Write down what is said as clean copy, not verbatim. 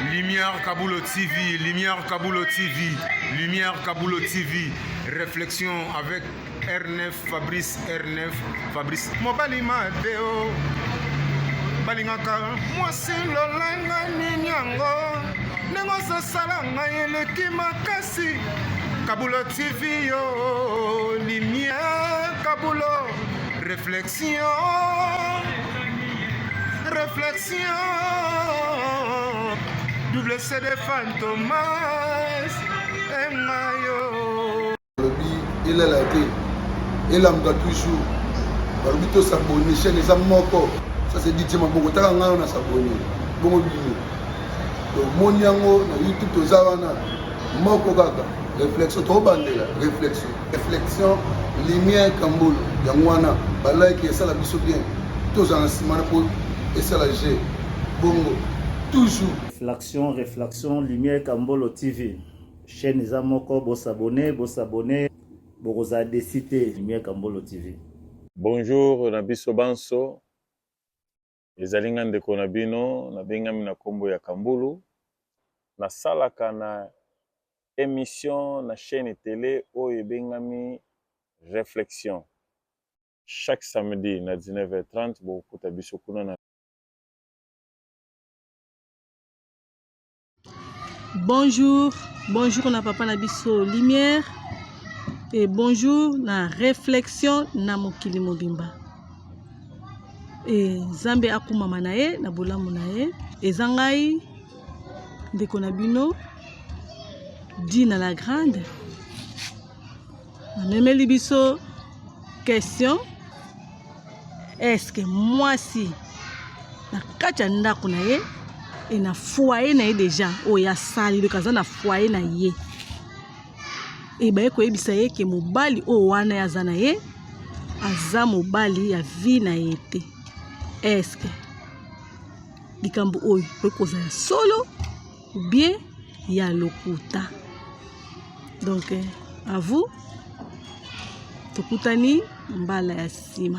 Lumière Kaboulo TV, Lumière Kaboulo TV, Lumière Kaboulo TV. Réflexion avec R9, Fabrice R9, Fabrice. Mobali Madeo, Balingaka, moi c'est l'olanga ninyango, nengosa salanga yeleki makasi. Kaboulo TV yo, Lumière Kaboulo, réflexion, réflexion. Double CD Fantomas Engayo. Il est là, il a toujours. Barbito s'abonne, chaîne les amoko. Ça c'est dit, Maboko, t'as un s'abonner. Bon, mon yango, YouTube, aux Zavana, Moko Gaga, réflexion, trop bandé là, réflexion, réflexion, lumière Kamboul, Yangwana, Balai qui est ça la biso bien, tous en ciment pour et ça la G, Bongo, toujours. Réflexion, Lumière Kambolo TV. Chaîne les amoko, vous s'abonner, vous avez cité Lumière Kambolo TV. Bonjour, Nabiso Banso. Les alingan de Konabino, Nabengami na Kombo ya Kambulu. Na salaka na émission na chaîne télé Oye Bengami Réflexion. Chaque samedi na 19h30, vous pouvez biso kuna na. Bonjour, bonjour na papa na biso Lumière et bonjour na réflexion na mokili mobimba. Et Zambe akumama na ye na bolamu na ye ezangai ndeko na bino Dina la grande. Namemeli biso question, est-ce que moi si na kacha ndako na ye et na foyer na ye déjà oya sali le kaza na foyer na ye et ba ko yebisa ye ke mobali o wana ya zana ye aza mobali ya vie na ye te. Est-ce que likambo oyo pekoza ya solo ou bien ya lokuta? Donc à vous tokutani mbala ya sima.